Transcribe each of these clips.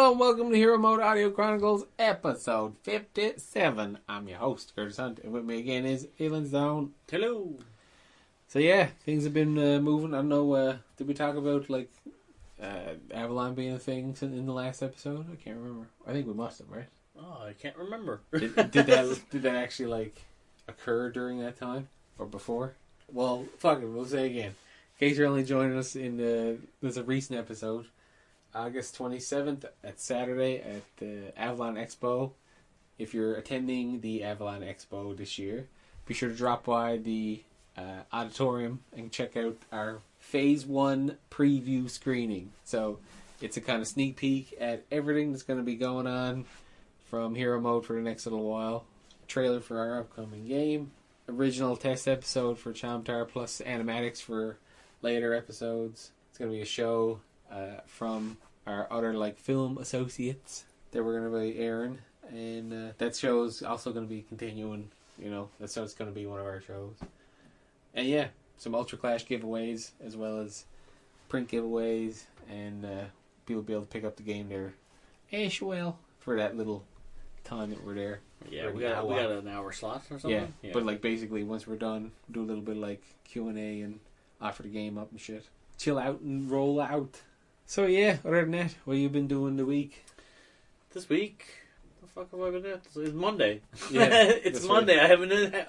Hello and welcome to Hero Mode Audio Chronicles, episode 57. I'm your host, Curtis Hunt, and with me again is Leeland's Zone. Hello. So yeah, things have been moving. I don't know, did we talk about Avalon being a thing in the last episode? I can't remember. I think we must have, right? Oh, I can't remember. did that actually occur during that time or before? Well, fuck it, we'll say again. In case you're only joining us there's a recent episode. August 27th at Saturday at the Avalon Expo. If you're attending the Avalon Expo this year, be sure to drop by the auditorium and check out our Phase 1 preview screening. So it's a kind of sneak peek at everything that's going to be going on from Hero Mode for the next little while. Trailer for our upcoming game. Original test episode for Chomtar plus animatics for later episodes. It's going to be a show from our other film associates that we're going to be airing, and that show is also going to be continuing. That's how it's going to be one of our shows. And yeah, some Ultra Clash giveaways as well as print giveaways, and people will be able to pick up the game there as well for that little time that we're there. Yeah, we got an hour slot or something. Yeah, but basically once we're done, do a little bit of Q&A and offer the game up and shit. Chill out and roll out. So yeah, other than that, what have you been doing the week? This week, what the fuck have I been doing? It's Monday. Yeah, it's Monday. Right. I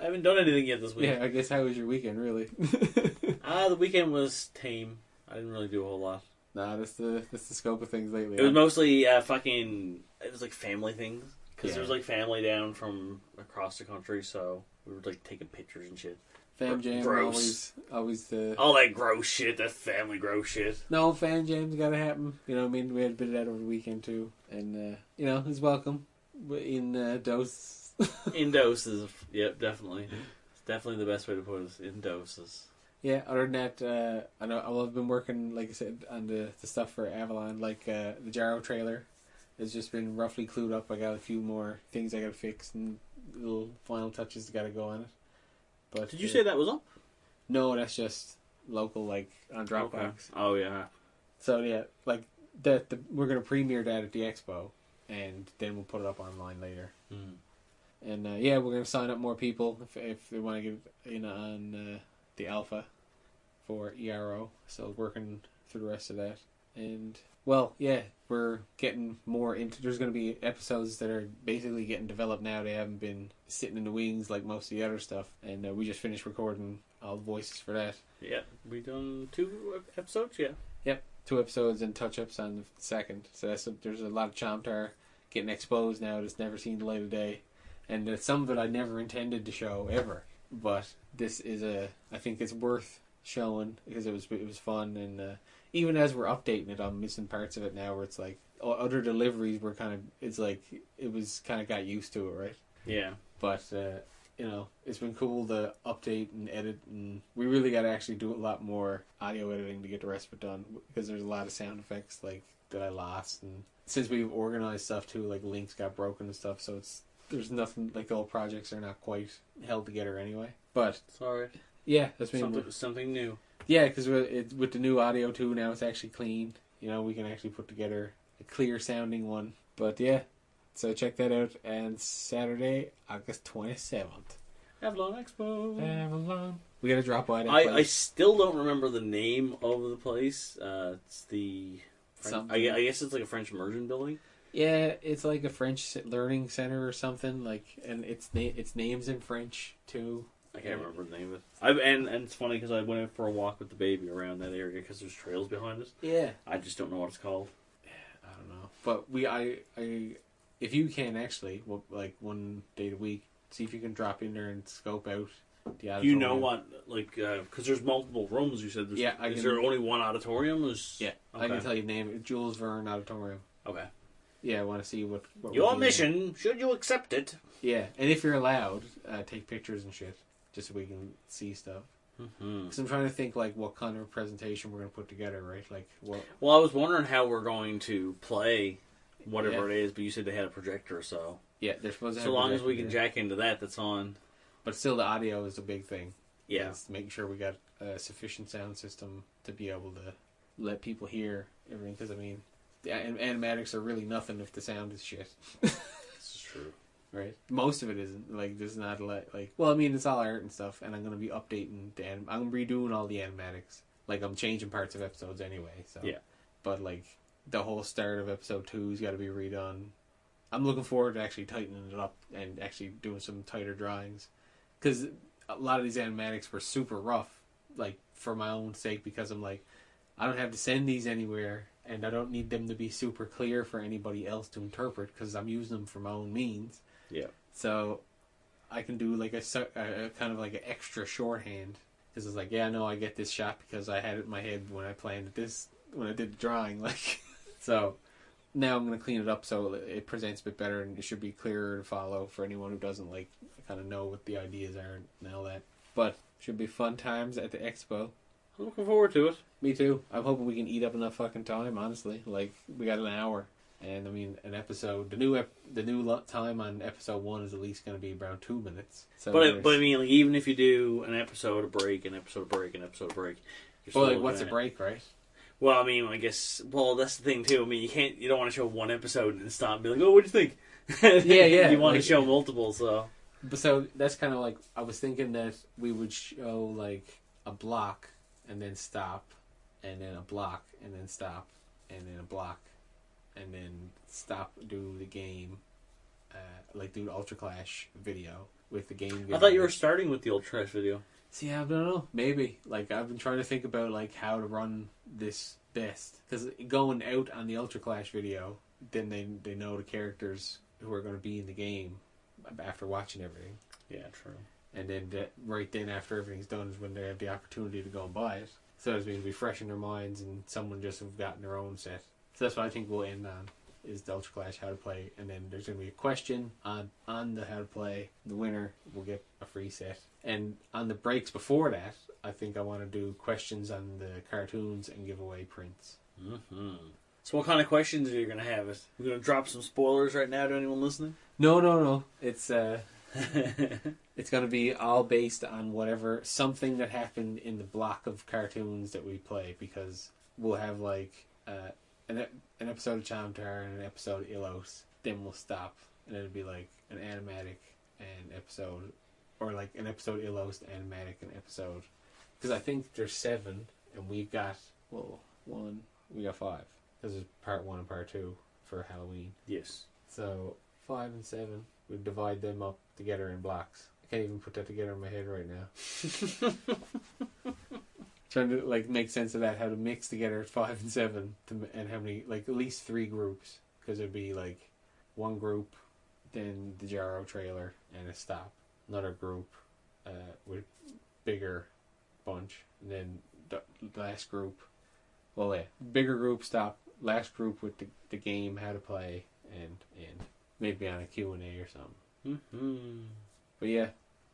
haven't done anything yet this week. Yeah, I guess how was your weekend, really? The weekend was tame. I didn't really do a whole lot. Nah, that's the scope of things lately. It was mostly it was family things. Because Yeah. there was family down from across the country, so we were taking pictures and shit. Fam jam, gross. always the... All that gross shit, that family gross shit. No, fan jam's gotta happen. You know what I mean? We had a bit of that over the weekend too. And, it's welcome. In doses. In doses, yep, definitely. It's definitely the best way to put it, in doses. Yeah, other than that, I've been working, like I said, on the stuff for Avalon, the Jaro trailer has just been roughly clued up. I got a few more things I gotta fix and little final touches that gotta go on it. But did you say that was up? No, that's just local, on Dropbox. Okay. Oh yeah. So yeah, we're gonna premiere that at the expo, and then we'll put it up online later. Mm. And we're gonna sign up more people if they want to get in on the alpha for Jaro. So working through the rest of that, and we're getting more into. There's going to be episodes that are basically getting developed now. They haven't been sitting in the wings like most of the other stuff, and we just finished recording all the voices for that. Yeah, we done 2 episodes. Yeah. Yep, 2 episodes and touch-ups on the second. So there's a lot of Chomtar getting exposed now that's never seen the light of day, and some of it I never intended to show ever. But this is I think it's worth showing because it was fun, and even as we're updating it, I'm missing parts of it now where it's other deliveries were it was kind of got used to it, right? Yeah. But it's been cool to update and edit, and we really got to actually do a lot more audio editing to get the rest of it done because there's a lot of sound effects that I lost, and since we've organized stuff too, links got broken and stuff, so there's nothing, the old projects are not quite held together anyway. But sorry. Yeah, that's been something new. Yeah, because with the new audio too, now it's actually clean. We can actually put together a clear sounding one. But yeah, so check that out. And Saturday, August 27th. Avalon Expo. Avalon. We gotta drop by that place. I still don't remember the name of the place. It's the... I guess it's a French immersion building. Yeah, it's a French learning center or something. And its name's in French too. I can't remember the name of it. And it's funny because I went out for a walk with the baby around that area because there's trails behind us. Yeah. I just don't know what it's called. I don't know. But if you can actually, one day a week, see if you can drop in there and scope out the auditorium. You know what? Because there's multiple rooms, you said. Is there only one auditorium? Yeah. Okay. I can tell you the name. Jules Verne Auditorium. Okay. Yeah, I want to see what your mission, should you accept it. Yeah, and if you're allowed, take pictures and shit. Just so we can see stuff. Because I'm trying to think what kind of presentation we're going to put together, right? Well, I was wondering how we're going to play whatever it is, but you said they had a projector, so... Yeah, they're supposed to have so long as we can jack into that's on. But still, the audio is a big thing. Yeah. Making sure we got a sufficient sound system to be able to let people hear everything. Because, the animatics are really nothing if the sound is shit. This is true. Right? Most of it isn't. Like, there's not a lot, like... Well, I mean, it's all art and stuff, and I'm going to be updating I'm redoing all the animatics. Like, I'm changing parts of episodes anyway, so... Yeah. But, like, the whole start of episode 2's got to be redone. I'm looking forward to actually tightening it up and actually doing some tighter drawings. Because a lot of these animatics were super rough, like, for my own sake, because I'm like, I don't have to send these anywhere, and I don't need them to be super clear for anybody else to interpret, because I'm using them for my own means. Yeah. So I can do like a kind of like an extra shorthand, because it's like, yeah, no, I get this shot because I had it in my head when I planned this, when I did the drawing. Like, so now I'm going to clean it up so it presents a bit better, and it should be clearer to follow for anyone who doesn't like kind of know what the ideas are and all that. But should be fun times at the expo. I'm looking forward to it. Me too. I'm hoping we can eat up enough fucking time, honestly. Like, we got an hour. And, I mean, an episode... The new time on episode 1 is at least going to be around 2 minutes. So but I mean, like, even if you do an episode, a break, an episode, a break, an episode, a break... Well, like, what's a break, right? Well, I mean, I guess... Well, that's the thing, too. I mean, you don't want to show one episode and stop and be like, oh, what'd you think? Yeah. You want to show multiple, so... So, that's kind of like... I was thinking that we would show, like, a block and then stop, and then a block and then stop, and then a block, and then stop, do the game, like do the Ultra Clash video with the game. I thought you were starting with the Ultra Clash video. See, I don't know. Maybe. Like, I've been trying to think about, like, how to run this best. Because going out on the Ultra Clash video, then they know the characters who are going to be in the game after watching everything. Yeah, true. And then right then after everything's done is when they have the opportunity to go and buy it. So it's going to be fresh in their minds and someone just have gotten their own set. So that's what I think we'll end on, is the Ultra Clash how to play. And then there's going to be a question on the how to play. The winner will get a free set. And on the breaks before that, I think I want to do questions on the cartoons and give away prints. Mm-hmm. So what kind of questions are you going to have? We're going to drop some spoilers right now to anyone listening? No. It's it's going to be all based on something that happened in the block of cartoons that we play, because we'll have like an episode of Chomtar and an episode of Ilos. Then we'll stop, and it'll be like an animatic and episode, or like an episode of Ilos, animatic, and episode. Because I think there's 7, and we've got we got 5. Because there's part 1 and part 2 for Halloween. Yes. So 5 and 7, we divide them up together in blocks. I can't even put that together in my head right now. Trying to like make sense of that, how to mix together 5 and 7, and how many, like, at least 3 groups, because it'd be like one group, then the Jaro trailer and a stop, another group with bigger bunch, and then the last group. Well, yeah, bigger group, stop, last group with the game, how to play, and maybe on a Q&A or something. Mm-hmm. But yeah,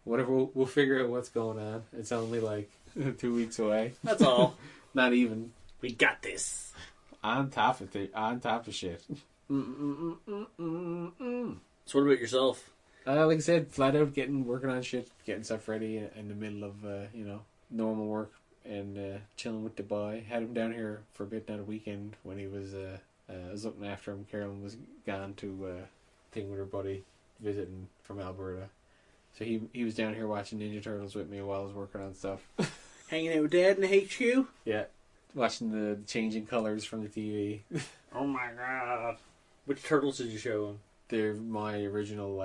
whatever, we'll figure out what's going on. It's only like 2 weeks away. That's all. Not even. We got this. On top of shit. So what about yourself? Like I said, flat out working on shit, getting stuff ready in the middle of normal work, and chilling with the boy. Had him down here for a bit on the weekend when he was I was looking after him. Carolyn was gone to thing with her buddy visiting from Alberta, so he was down here watching Ninja Turtles with me while I was working on stuff. Hanging out with Dad in the HQ? Yeah, watching the changing colors from the TV. Oh my god! Which turtles did you show him? They're my original,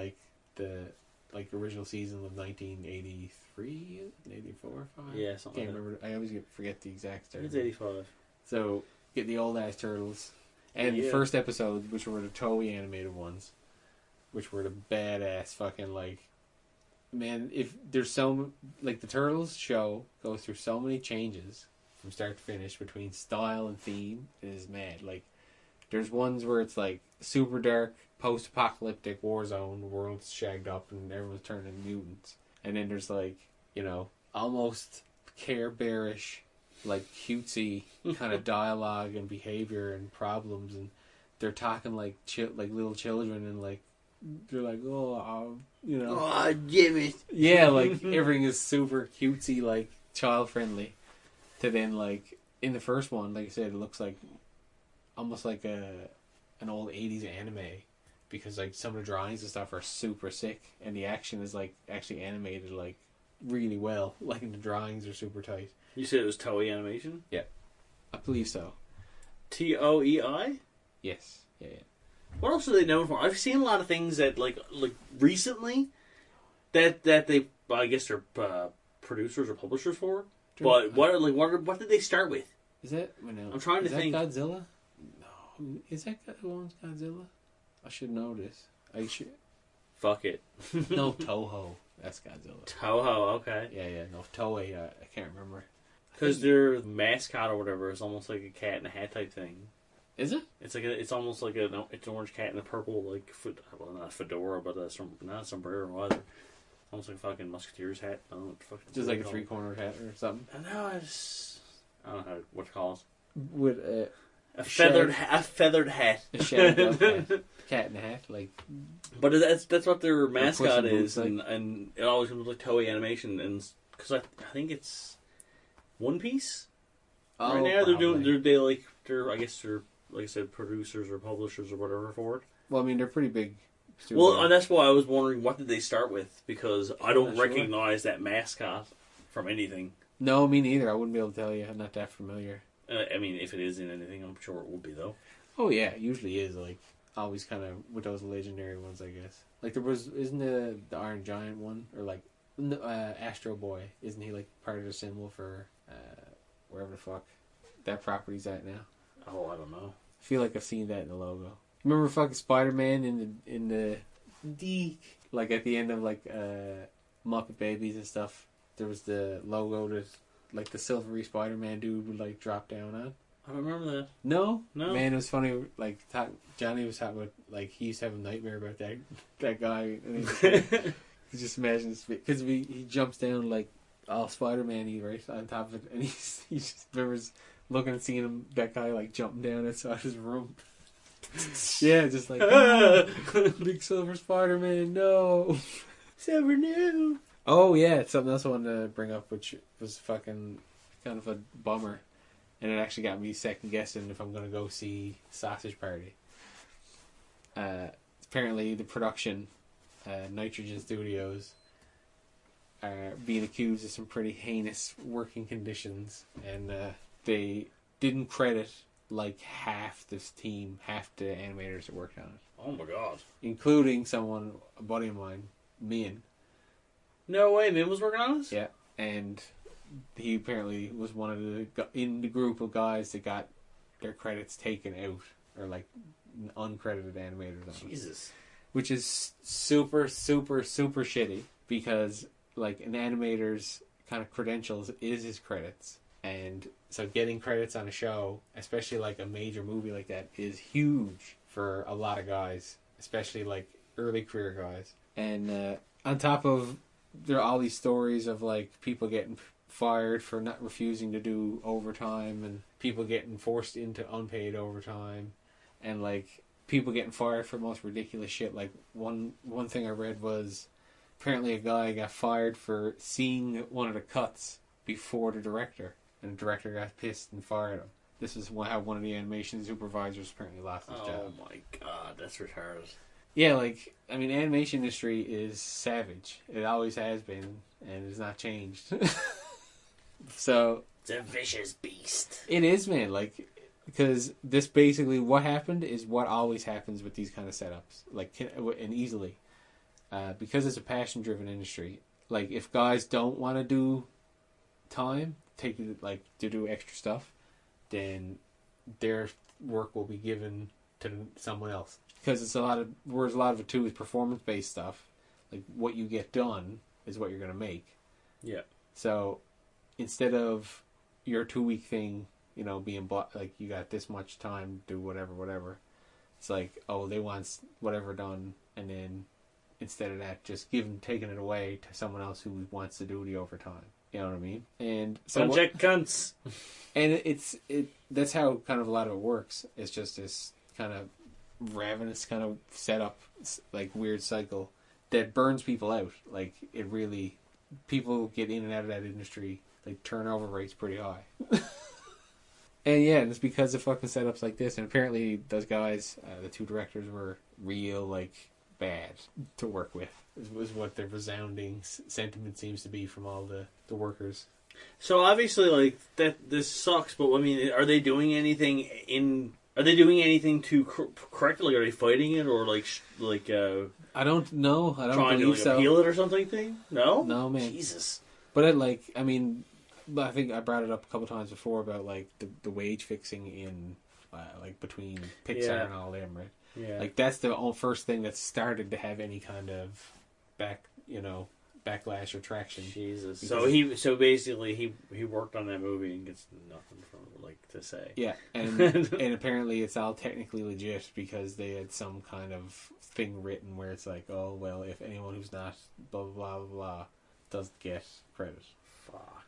original season of 1983, 84, 5? Yeah, something. Can't remember. I always forget the exact start. It's 85. So get the old ass turtles, and the first episode, which were the Toei animated ones, which were the badass fucking man. If there's the Turtles show goes through so many changes from start to finish between style and theme, it is mad. Like, there's ones where it's like super dark, post-apocalyptic war zone, the world's shagged up and everyone's turned into mutants. And then there's almost Care Bearish, cutesy kind of dialogue and behavior and problems, and they're talking like little children, and they're like, oh, Jimmy. Yeah, everything is super cutesy, child friendly. To then in the first one, like I said, it looks like almost like an old 80s anime, because like some of the drawings and stuff are super sick, and the action is like actually animated like really well. Like the drawings are super tight. You said it was Toei Animation? Yeah, I believe so. TOEI? Yes. Yeah. What else are they known for? I've seen a lot of things that like recently that they, I guess they're producers or publishers for. But what did they start with? Is that? No. I'm trying to think. Is that Godzilla? No. Is that who owns Godzilla? I should know this. I should. Fuck it. No, Toho. That's Godzilla. Toho, okay. Yeah. No, Toei. I can't remember. Because their mascot or whatever is almost like a cat in a hat type thing. Is it? It's almost like it's an orange cat in a purple not a fedora, but not a sombrero either. Almost like a fucking musketeer's hat. I don't know what the fuck. Just like a three-cornered hat or something. I know. I don't know what to call it. With a feathered hat. A shaggy hat. Cat in a hat, like. But that's what their mascot is, and it always comes with like Toei Animation, and because I think it's One Piece. Oh, right now they're I guess they're, like I said, producers or publishers or whatever for it. Well, I mean, they're pretty big. Studio. Well, and that's why I was wondering, what did they start with? Because I don't recognize that mascot from anything. No, me neither. I wouldn't be able to tell you. I'm not that familiar. I mean, if it is in anything, I'm sure it will be, though. Oh, yeah. It usually is, like, always kind of with those legendary ones, I guess. Like, isn't the Iron Giant one? Or, like, Astro Boy. Isn't he, like, part of the symbol for wherever the fuck that property's at now? Oh, I don't know. I feel like I've seen that in the logo. Remember fucking Spider-Man in the like at the end of like Muppet Babies and stuff? There was the logo that like the silvery Spider-Man dude would like drop down on. I don't remember that. No. Man, it was funny. Like Johnny was talking about, like, he used to have a nightmare about that guy. And he just imagines, because he jumps down like all Spider-Man-y right on top of it, and he just remembers looking and seeing him, that guy like jumping down outside his room. Yeah, just like big silver Spider-Man, no. Silver, no. Oh yeah, something else I wanted to bring up, which was fucking kind of a bummer, and it actually got me second guessing if I'm going to go see Sausage Party. Apparently, the production, Nitrogen Studios, are being accused of some pretty heinous working conditions, and they didn't credit like half this team, half the animators that worked on it. Oh my god. Including a buddy of mine, Min. No way, Min was working on this? Yeah, and he apparently was one of in the group of guys that got their credits taken out, or like uncredited animators on it. Jesus. Which is super, super, super shitty, because like an animator's kind of credentials is his credits. And so getting credits on a show, especially like a major movie like that, is huge for a lot of guys, especially like early career guys. And on top of, there are all these stories of like people getting fired for not refusing to do overtime, and people getting forced into unpaid overtime, and like people getting fired for the most ridiculous shit. Like one thing I read was apparently a guy got fired for seeing one of the cuts before the director, and the director got pissed and fired him. This is how one of the animation supervisors apparently lost his job. Oh my god, that's retarded. Yeah, like, I mean, animation industry is savage. It always has been, and it's not changed. So it's a vicious beast. It is, man. Like, because this basically, what happened is what always happens with these kind of setups. Like, and easily. Because it's a passion-driven industry. Like, if guys don't want to do time, to do extra stuff, then their work will be given to someone else. Because it's a lot of it too is performance-based stuff. Like, what you get done is what you're going to make. Yeah. So, instead of your 2-week thing, you know, being like, you got this much time to do whatever, it's like, oh, they want whatever done, and then instead of that, just taking it away to someone else who wants to do the overtime. You know what I mean? And so Project cunts. And that's how kind of a lot of it works. It's just this kind of ravenous kind of setup, like weird cycle that burns people out. Like, it really, people get in and out of that industry. Like, turnover rate's pretty high. And yeah, and it's because of fucking setups like this. And apparently those guys, the two directors, were real, like, bad to work with. Was what their resounding sentiment seems to be from all the workers. So obviously, like, that this sucks, but I mean, are they doing anything Are they doing anything to correct it? Like, are they fighting it, or I don't know. I don't trying believe to so. appeal it or something? No, No, man. Jesus. But I mean, I think I brought it up a couple times before about like the wage fixing in like between Pixar and all them, right? Yeah. Like that's the first thing that started to have any kind of backlash or traction. Jesus. So basically he worked on that movie and gets nothing from it, like, to say. Yeah, and and apparently it's all technically legit because they had some kind of thing written where it's like, oh well, if anyone who's not blah blah blah blah, blah doesn't get credit. Fuck.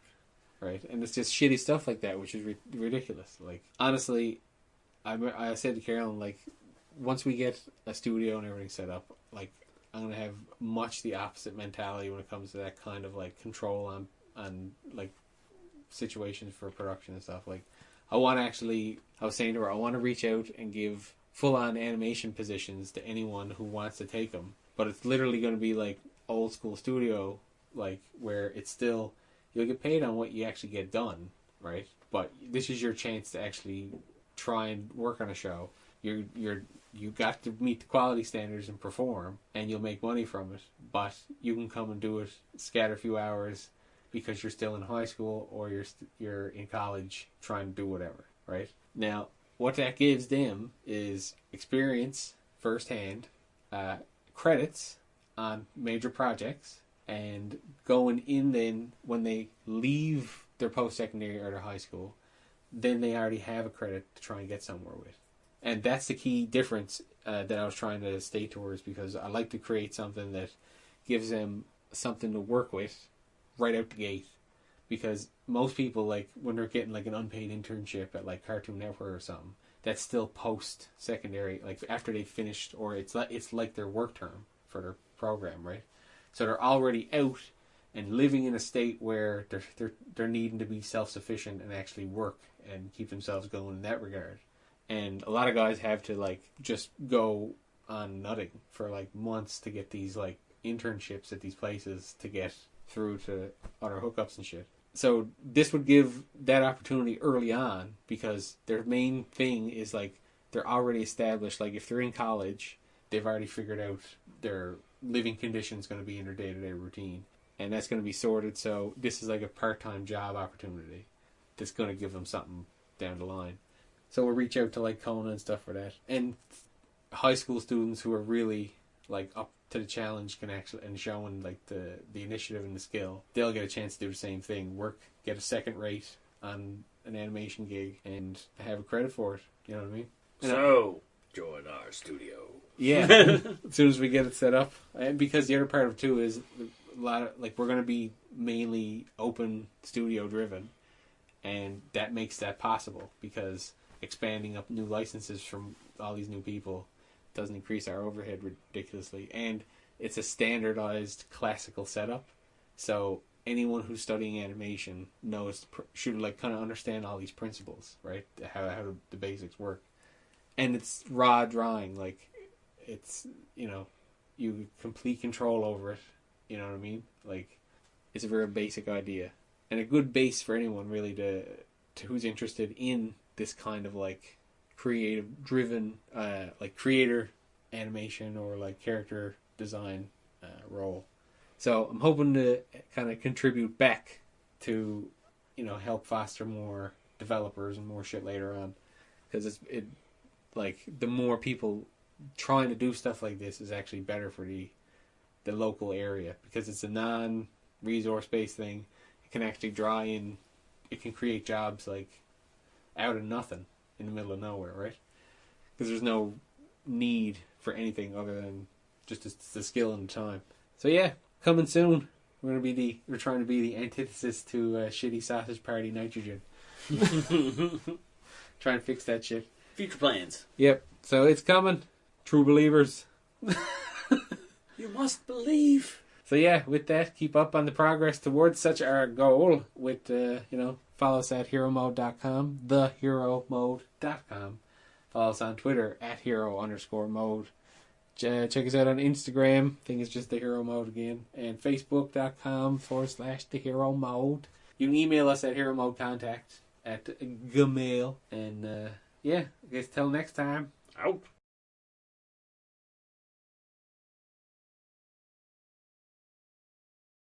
Right, and it's just shitty stuff like that, which is ridiculous. Like, honestly, I said to Carolyn, like, once we get a studio and everything set up, like, I'm gonna have much the opposite mentality when it comes to that kind of like control on like situations for production and stuff. Like, I was saying to her, I want to reach out and give full on animation positions to anyone who wants to take them, but it's literally going to be like old school studio, like where it's still you'll get paid on what you actually get done, right? But this is your chance to actually try and work on a show. You got to meet the quality standards and perform, and you'll make money from it. But you can come and do it, scatter a few hours, because you're still in high school or you're in college trying to do whatever, right? Now, what that gives them is experience firsthand, credits on major projects, and going in then when they leave their post-secondary or their high school, then they already have a credit to try and get somewhere with. And that's the key difference that I was trying to state towards, because I like to create something that gives them something to work with right out the gate. Because most people, like, when they're getting like an unpaid internship at like Cartoon Network or something, that's still post-secondary, like after they finished, or it's like their work term for their program, right? So they're already out and living in a state where they're needing to be self-sufficient and actually work and keep themselves going in that regard. And a lot of guys have to like just go on nutting for like months to get these like internships at these places to get through to other hookups and shit. So this would give that opportunity early on, because their main thing is like they're already established. Like if they're in college, they've already figured out their living conditions going to be in their day-to-day routine, and that's going to be sorted. So this is like a part-time job opportunity that's going to give them something down the line. So we'll reach out to like Kona and stuff for that. And high school students who are really like up to the challenge can actually, and showing like the initiative and the skill, they'll get a chance to do the same thing. Work, get a second rate on an animation gig, and have a credit for it. You know what I mean? So, join our studio. Yeah. As soon as we get it set up. And because the other part of it too is a lot of, like, we're going to be mainly open studio driven, and that makes that possible, because expanding up new licenses from all these new people doesn't increase our overhead ridiculously, and it's a standardized classical setup, so anyone who's studying animation should like kind of understand all these principles, right? How the basics work. And it's raw drawing, like it's, you complete control over it, you know what I mean? Like, it's a very basic idea, and a good base for anyone really to who's interested in this kind of like creative driven like creator animation or like character design role. So I'm hoping to kind of contribute back to help foster more developers and more shit later on, because it like the more people trying to do stuff like this is actually better for the local area, because it's a non-resource based thing. It can actually draw in, it can create jobs like out of nothing in the middle of nowhere, right? Because there's no need for anything other than just the skill and the time. So yeah, coming soon. We're trying to be the antithesis to shitty sausage party nitrogen. Trying to fix that shit. Future plans. Yep. So it's coming. True believers. You must believe. So yeah, with that, keep up on the progress towards such our goal with Follow us at HeroMode.com, TheHeroMode.com. Follow us on Twitter at Hero_mode. Check us out on Instagram. I think it's just The Hero Mode again. And Facebook.com/The Hero Mode. You can email us at HeroModeContact at Gmail. And yeah, I guess till next time. Out.